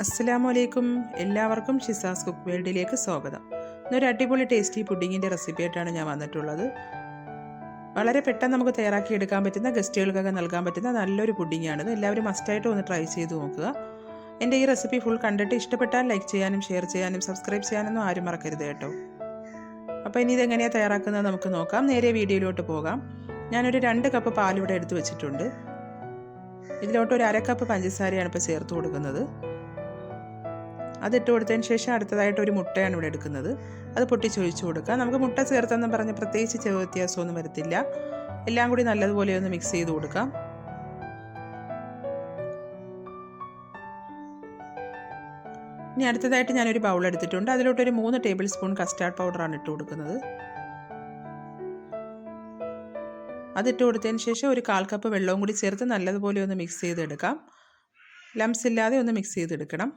അസ്സലാമലൈക്കും. എല്ലാവർക്കും ഷിസാസ് കുക്ക് വേൾഡിലേക്ക് സ്വാഗതം. ഇന്നൊരു അടിപൊളി ടേസ്റ്റി പുഡിങ്ങിൻ്റെ റെസിപ്പി ആയിട്ടാണ് ഞാൻ വന്നിട്ടുള്ളത്. വളരെ പെട്ടെന്ന് നമുക്ക് തയ്യാറാക്കി എടുക്കാൻ പറ്റുന്ന, ഗസ്റ്റുകൾക്കൊക്കെ നൽകാൻ പറ്റുന്ന നല്ലൊരു പുഡിങ്ങാണിത്. എല്ലാവരും മസ്റ്റായിട്ട് ഒന്ന് ട്രൈ ചെയ്ത് നോക്കുക. എൻ്റെ ഈ റെസിപ്പി ഫുൾ കണ്ടിട്ട് ഇഷ്ടപ്പെട്ടാൽ ലൈക്ക് ചെയ്യാനും ഷെയർ ചെയ്യാനും സബ്സ്ക്രൈബ് ചെയ്യാനൊന്നും ആരും മറക്കരുത് കേട്ടോ. അപ്പോൾ ഇനി ഇതെങ്ങനെയാണ് തയ്യാറാക്കുന്നത് നമുക്ക് നോക്കാം. നേരെ വീഡിയോയിലോട്ട് പോകാം. ഞാനൊരു 2 കപ്പ് പാലിവിടെ എടുത്ത് വെച്ചിട്ടുണ്ട്. ഇതിലോട്ട് ഒരു 1/2 കപ്പ് പഞ്ചസാരയാണ് ഇപ്പോൾ ചേർത്ത് കൊടുക്കുന്നത്. അതിട്ട് കൊടുത്തതിന് ശേഷം അടുത്തതായിട്ട് ഒരു മുട്ടയാണ് ഇവിടെ എടുക്കുന്നത്. അത് പൊട്ടിച്ചൊഴിച്ച് കൊടുക്കുക. നമുക്ക് മുട്ട ചേർത്തെന്ന് പറഞ്ഞ് പ്രത്യേകിച്ച് ചെറു വ്യത്യാസമൊന്നും വരത്തില്ല. എല്ലാം കൂടി നല്ലതുപോലെ ഒന്ന് മിക്സ് ചെയ്ത് കൊടുക്കാം. ഇനി അടുത്തതായിട്ട് ഞാനൊരു ബൗൾ എടുത്തിട്ടുണ്ട്. അതിലോട്ടൊരു 3 ടേബിൾ സ്പൂൺ കസ്റ്റാർഡ് പൗഡറാണ് ഇട്ട് കൊടുക്കുന്നത്. അതിട്ട് കൊടുത്തതിന് ശേഷം ഒരു 1/4 കപ്പ് വെള്ളവും കൂടി ചേർത്ത് നല്ലതുപോലെ ഒന്ന് മിക്സ് ചെയ്തെടുക്കാം. ലംസ് ഇല്ലാതെ ഒന്ന് മിക്സ് ചെയ്തെടുക്കണം.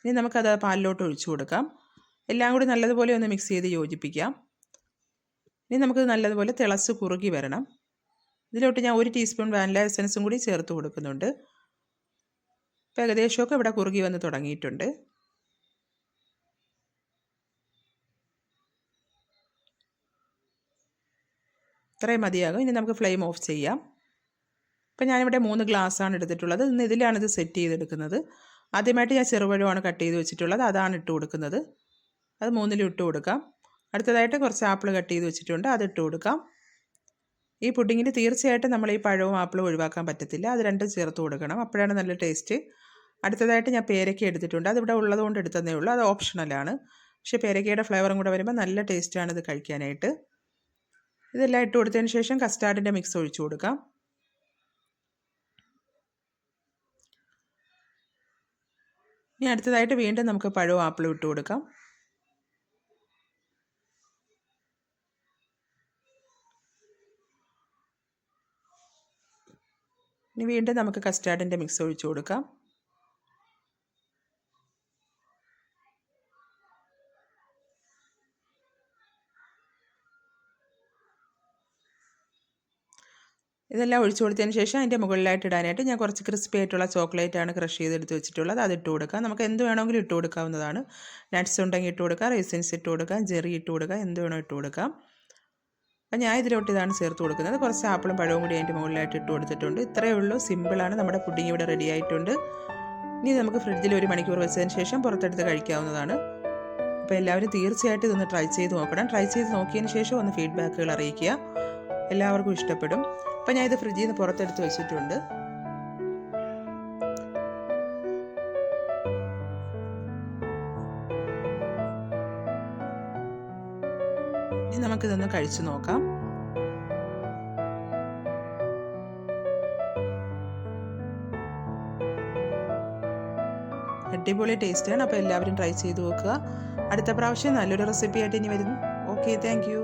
ഇനി നമുക്കത് പാലിലോട്ട് ഒഴിച്ചു കൊടുക്കാം. എല്ലാം കൂടി നല്ലതുപോലെ ഒന്ന് മിക്സ് ചെയ്ത് യോജിപ്പിക്കാം. ഇനി നമുക്ക് നല്ലതുപോലെ തിളച്ച് കുറുകി വരണം. ഇതിലോട്ട് ഞാൻ 1 ടീസ്പൂൺ വാനില എസൻസും കൂടി ചേർത്ത് കൊടുക്കുന്നുണ്ട്. ഇപ്പോൾ ഏകദേശമൊക്കെ ഇവിടെ കുറുകി വന്ന് തുടങ്ങിയിട്ടുണ്ട്. ഇത്രയും മതിയാകും. ഇനി നമുക്ക് ഫ്ലെയിം ഓഫ് ചെയ്യാം. ഇപ്പം ഞാനിവിടെ 3 ഗ്ലാസ്സാണ് എടുത്തിട്ടുള്ളത്. ഇന്ന് ഇതിലാണിത് സെറ്റ് ചെയ്തെടുക്കുന്നത്. ആദ്യമായിട്ട് ഞാൻ ചെറുപഴമാണ് കട്ട് ചെയ്ത് വെച്ചിട്ടുള്ളത്. അതാണ് ഇട്ട് കൊടുക്കുന്നത്. അത് 3 ഇട്ട് കൊടുക്കാം. അടുത്തതായിട്ട് കുറച്ച് ആപ്പിൾ കട്ട് ചെയ്ത് വെച്ചിട്ടുണ്ട്. അത് ഇട്ട് കൊടുക്കാം. ഈ പുഡിങ്ങിന് തീർച്ചയായിട്ടും നമ്മൾ ഈ പഴവും ആപ്പിളും ഒഴിവാക്കാൻ പറ്റത്തില്ല. അത് രണ്ടും ചേർത്ത് കൊടുക്കണം. അപ്പോഴാണ് നല്ല ടേസ്റ്റ്. അടുത്തതായിട്ട് ഞാൻ പേരയ്ക്ക എടുത്തിട്ടുണ്ട്. അതിവിടെ ഉള്ളതുകൊണ്ട് എടുത്തതേ ഉള്ളൂ. അത് ഓപ്ഷണലാണ്. പക്ഷേ പേരയ്ക്കയുടെ ഫ്ലേവറും കൂടെ വരുമ്പോൾ നല്ല ടേസ്റ്റാണ് ഇത് കഴിക്കാനായിട്ട്. ഇതെല്ലാം ഇട്ട് കൊടുത്തതിന് ശേഷം കസ്റ്റാർഡിൻ്റെ മിക്സ് ഒഴിച്ചു കൊടുക്കാം. ഇനി അടുത്തതായിട്ട് വീണ്ടും നമുക്ക് പഴവും ആപ്പിളും ഇട്ട് കൊടുക്കാം. ഇനി വീണ്ടും നമുക്ക് കസ്റ്റാർഡിൻ്റെ മിക്സ് ഒഴിച്ചു കൊടുക്കാം. ഇതെല്ലാം ഒഴിച്ചു കൊടുത്തതിന് ശേഷം അതിൻ്റെ മുകളിലായിട്ട് ഇടാനായിട്ട് ഞാൻ കുറച്ച് ക്രിസ്പി ആയിട്ടുള്ള ചോക്ലേറ്റാണ് ക്രഷ് ചെയ്തെടുത്ത് വെച്ചിട്ടുള്ളത്. അത് ഇട്ട് കൊടുക്കാം. നമുക്ക് എന്ത് വേണമെങ്കിലും ഇട്ട് കൊടുക്കാവുന്നതാണ്. നട്ട്സ് ഉണ്ടെങ്കിൽ ഇട്ട് കൊടുക്കാം, റൈസിൻസ് ഇട്ട് കൊടുക്കാം, ജെറി ഇട്ട് കൊടുക്കാം, എന്ത് വേണോ ഇട്ട് കൊടുക്കാം. അപ്പം ഞാൻ ഇതിലോട്ട് ഇതാണ് ചേർത്ത് കൊടുക്കുന്നത്. കുറച്ച് ആപ്പിളും പഴവും കൂടി അതിൻ്റെ മുകളിലായിട്ട് ഇട്ട് കൊടുത്തിട്ടുണ്ട്. ഇത്രയേ ഉള്ളൂ. സിമ്പിളാണ്. നമ്മുടെ പുഡിങ് ഇവിടെ റെഡി ആയിട്ടുണ്ട്. ഇനി നമുക്ക് ഫ്രിഡ്ജിൽ 1 മണിക്കൂർ വെച്ചതിന് ശേഷം പുറത്തെടുത്ത് കഴിക്കാവുന്നതാണ്. അപ്പോൾ എല്ലാവരും തീർച്ചയായിട്ടും ഇതൊന്ന് ട്രൈ ചെയ്ത് നോക്കണം. ട്രൈ ചെയ്ത് നോക്കിയതിന് ശേഷം ഒന്ന് ഫീഡ്ബാക്കുകൾ അറിയിക്കുക. എല്ലാവർക്കും ഇഷ്ടപ്പെടും. അപ്പം ഞാൻ ഇത് ഫ്രിഡ്ജിൽ നിന്ന് പുറത്തെടുത്ത് വെച്ചിട്ടുണ്ട്. ഇനി നമുക്കിതൊന്ന് കഴിച്ചു നോക്കാം. അടിപൊളി ടേസ്റ്റാണ്. അപ്പോൾ എല്ലാവരും ട്രൈ ചെയ്ത് നോക്കുക. അടുത്ത പ്രാവശ്യം നല്ലൊരു റെസിപ്പി ആയിട്ട് ഇനി വരുന്നു. Okay, thank you.